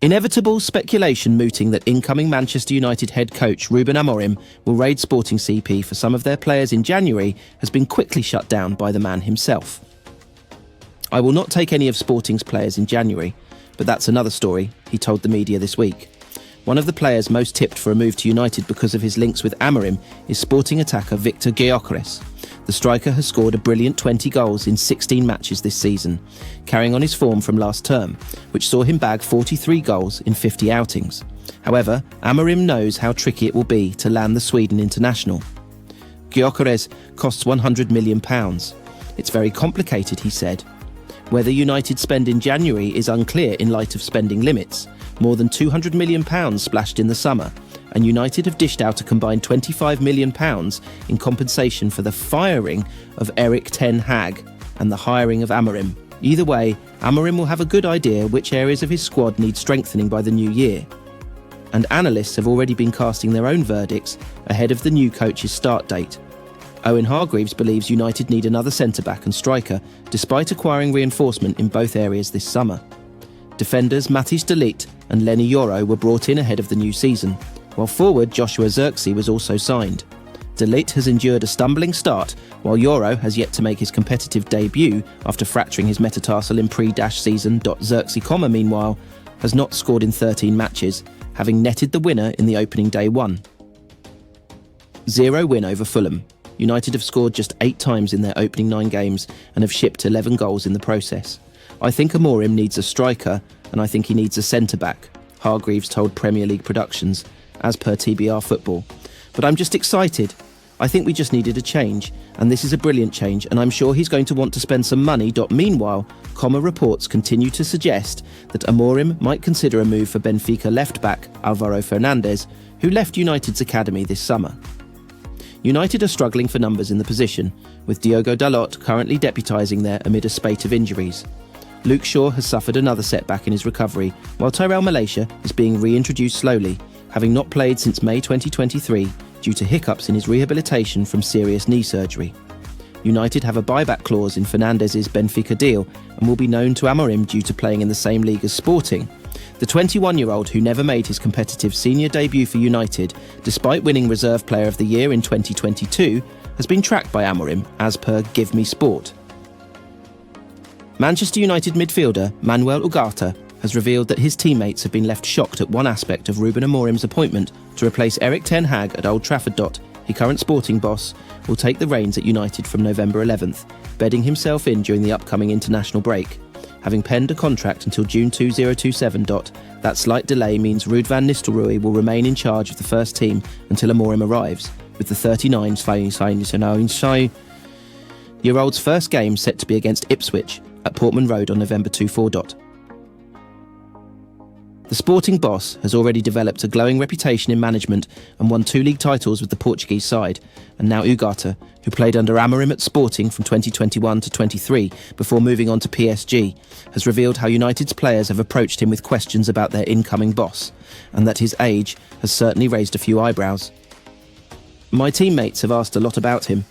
Inevitable speculation mooting that incoming Manchester United head coach Ruben Amorim will raid Sporting CP for some of their players in January has been quickly shut down by the man himself. "I will not take any of Sporting's players in January, but that's another story," he told the media this week. One of the players most tipped for a move to United because of his links with Amorim is Sporting attacker Victor Gyökeres. The striker has scored a brilliant 20 goals in 16 matches this season, carrying on his form from last term, which saw him bag 43 goals in 50 outings. However, Amorim knows how tricky it will be to land the Sweden international. Gyökeres costs £100 million. "It's very complicated," he said. Whether United spend in January is unclear in light of spending limits. More than £200 million splashed in the summer, and United have dished out a combined £25 million in compensation for the firing of Erik ten Hag and the hiring of Amorim. Either way, Amorim will have a good idea which areas of his squad need strengthening by the new year. And analysts have already been casting their own verdicts ahead of the new coach's start date. Owen Hargreaves believes United need another centre-back and striker, despite acquiring reinforcement in both areas this summer. Defenders Matthijs de Ligt and Lenny Yoro were brought in ahead of the new season, while forward Joshua Zirkzee was also signed. De Ligt has endured a stumbling start, while Yoro has yet to make his competitive debut after fracturing his metatarsal in pre-season. Zirkzee, meanwhile, has not scored in 13 matches, having netted the winner in the opening day one. 0 win over Fulham. United have scored just 8 times in their opening 9 games and have shipped 11 goals in the process. "I think Amorim needs a striker, and I think he needs a centre-back," Hargreaves told Premier League Productions, as per TBR Football. "But I'm just excited. I think we just needed a change, and this is a brilliant change, and I'm sure he's going to want to spend some money." Meanwhile, reports continue to suggest that Amorim might consider a move for Benfica left-back Álvaro Fernandes, who left United's academy this summer. United are struggling for numbers in the position, with Diogo Dalot currently deputising there amid a spate of injuries. Luke Shaw has suffered another setback in his recovery, while Tyrell Malacia is being reintroduced slowly, having not played since May 2023 due to hiccups in his rehabilitation from serious knee surgery. United have a buyback clause in Fernandes' Benfica deal and will be known to Amorim due to playing in the same league as Sporting. The 21-year-old, who never made his competitive senior debut for United, despite winning Reserve Player of the Year in 2022, has been tracked by Amorim, as per Give Me Sport. Manchester United midfielder Manuel Ugarte has revealed that his teammates have been left shocked at one aspect of Ruben Amorim's appointment to replace Erik ten Hag at Old Trafford. His current Sporting boss will take the reins at United from November 11th, bedding himself in during the upcoming international break. Having penned a contract until June 2027. That slight delay means Ruud van Nistelrooy will remain in charge of the first team until Amorim arrives, with the 39-year-old's first game set to be against Ipswich at Portman Road on November 24. The Sporting boss has already developed a glowing reputation in management and won 2 league titles with the Portuguese side, and now Ugarte, who played under Amorim at Sporting from 2021 to 23 before moving on to PSG, has revealed how United's players have approached him with questions about their incoming boss, and that his age has certainly raised a few eyebrows. "My teammates have asked a lot about him.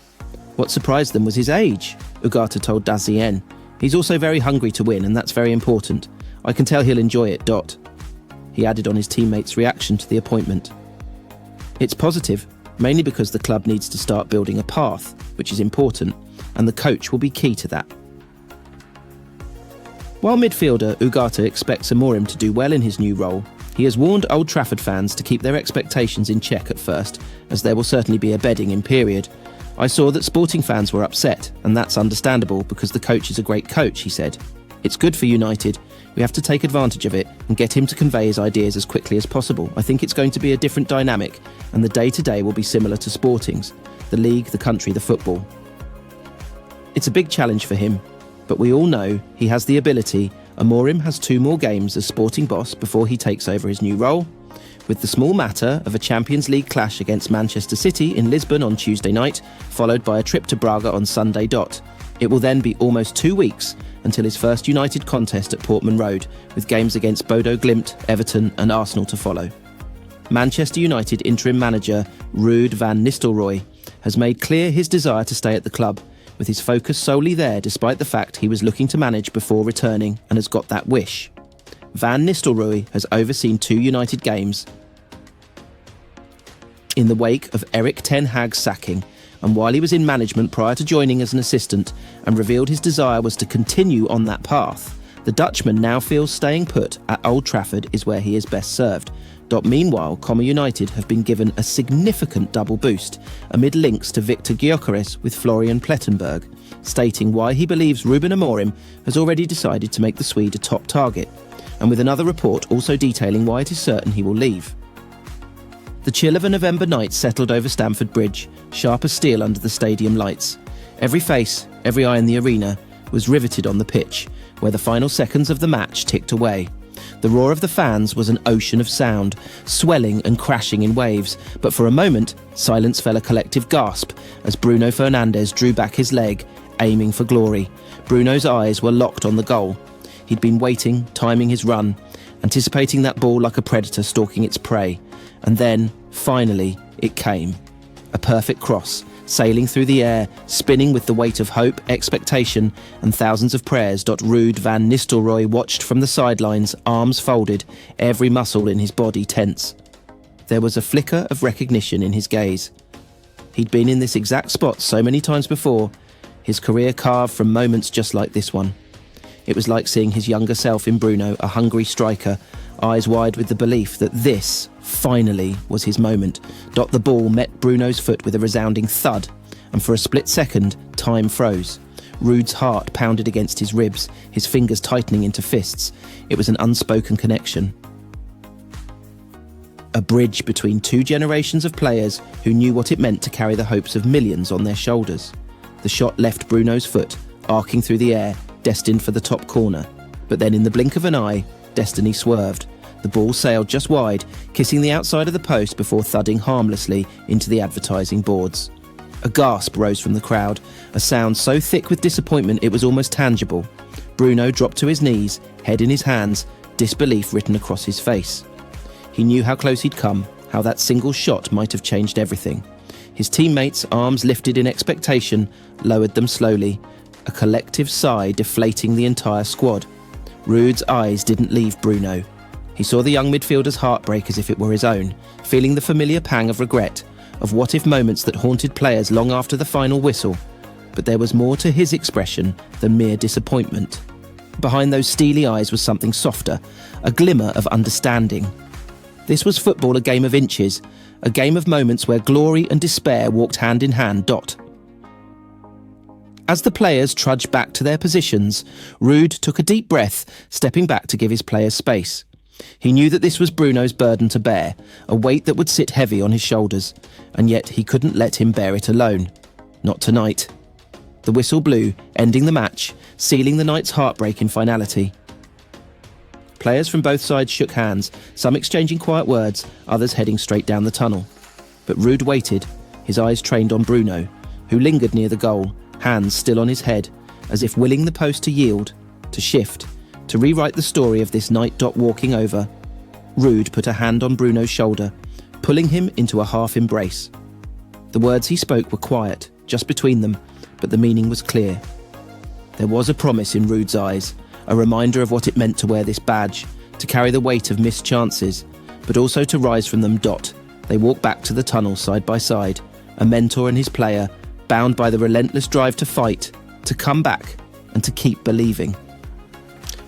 What surprised them was his age," Ugarte told DAZN. "He's also very hungry to win, and that's very important. I can tell he'll enjoy it. He added on his teammates' reaction to the appointment. "It's positive, mainly because the club needs to start building a path, which is important, and the coach will be key to that." While midfielder Ugarte expects Amorim to do well in his new role, he has warned Old Trafford fans to keep their expectations in check at first, as there will certainly be a bedding-in period. "I saw that Sporting fans were upset, and that's understandable because the coach is a great coach," he said. "It's good for United. We have to take advantage of it and get him to convey his ideas as quickly as possible. I think it's going to be a different dynamic, and the day-to-day will be similar to Sporting's, the league, the country, the football. It's a big challenge for him, but we all know he has the ability. Amorim has 2 more games as Sporting boss before he takes over his new role, with the small matter of a Champions League clash against Manchester City in Lisbon on Tuesday night, followed by a trip to Braga on Sunday. It will then be almost 2 weeks until his first United contest at Portman Road, with games against Bodo Glimt, Everton and Arsenal to follow. Manchester United interim manager Ruud van Nistelrooy has made clear his desire to stay at the club, with his focus solely there despite the fact he was looking to manage before returning and has got that wish. Van Nistelrooy has overseen 2 United games. In the wake of Erik Ten Hag's sacking, and while he was in management prior to joining as an assistant and revealed his desire was to continue on that path, the Dutchman now feels staying put at Old Trafford is where he is best served. Meanwhile, United have been given a significant double boost amid links to Victor Gyökeres with Florian Plettenberg, stating why he believes Ruben Amorim has already decided to make the Swede a top target, and with another report also detailing why it is certain he will leave. The chill of a November night settled over Stamford Bridge, sharp as steel under the stadium lights. Every face, every eye in the arena was riveted on the pitch, where the final seconds of the match ticked away. The roar of the fans was an ocean of sound, swelling and crashing in waves, but for a moment, silence fell a collective gasp as Bruno Fernandes drew back his leg, aiming for glory. Bruno's eyes were locked on the goal. He'd been waiting, timing his run, anticipating that ball like a predator stalking its prey. And then, finally, it came. A perfect cross, sailing through the air, spinning with the weight of hope, expectation, and thousands of prayers. Ruud van Nistelrooy watched from the sidelines, arms folded, every muscle in his body tense. There was a flicker of recognition in his gaze. He'd been in this exact spot so many times before, his career carved from moments just like this one. It was like seeing his younger self in Bruno, a hungry striker, eyes wide with the belief that this, finally, was his moment. The ball met Bruno's foot with a resounding thud, and for a split second, time froze. Ruud's heart pounded against his ribs, his fingers tightening into fists. It was an unspoken connection. A bridge between 2 generations of players who knew what it meant to carry the hopes of millions on their shoulders. The shot left Bruno's foot, arcing through the air, destined for the top corner. But then in the blink of an eye, destiny swerved. The ball sailed just wide, kissing the outside of the post before thudding harmlessly into the advertising boards. A gasp rose from the crowd, a sound so thick with disappointment it was almost tangible. Bruno dropped to his knees, head in his hands, disbelief written across his face. He knew how close he'd come, how that single shot might have changed everything. His teammates, arms lifted in expectation, lowered them slowly, a collective sigh deflating the entire squad. Ruud's eyes didn't leave Bruno. He saw the young midfielder's heart break as if it were his own, feeling the familiar pang of regret, of what-if moments that haunted players long after the final whistle. But there was more to his expression than mere disappointment. Behind those steely eyes was something softer, a glimmer of understanding. This was football, a game of inches, a game of moments where glory and despair walked hand in hand. As the players trudged back to their positions, Ruud took a deep breath, stepping back to give his players space. He knew that this was Bruno's burden to bear, a weight that would sit heavy on his shoulders, and yet he couldn't let him bear it alone. Not tonight. The whistle blew, ending the match, sealing the night's heartbreak in finality. Players from both sides shook hands, some exchanging quiet words, others heading straight down the tunnel. But Ruud waited, his eyes trained on Bruno, who lingered near the goal, hands still on his head, as if willing the post to yield, to shift, to rewrite the story of this night. Walking over, Ruud put a hand on Bruno's shoulder, pulling him into a half embrace. The words he spoke were quiet, just between them, but the meaning was clear. There was a promise in Ruud's eyes, a reminder of what it meant to wear this badge, to carry the weight of missed chances, but also to rise from them. They walked back to the tunnel side by side, a mentor and his player, bound by the relentless drive to fight, to come back, and to keep believing.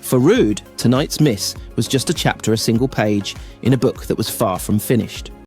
For Ruud, tonight's miss was just a chapter, a single page, in a book that was far from finished.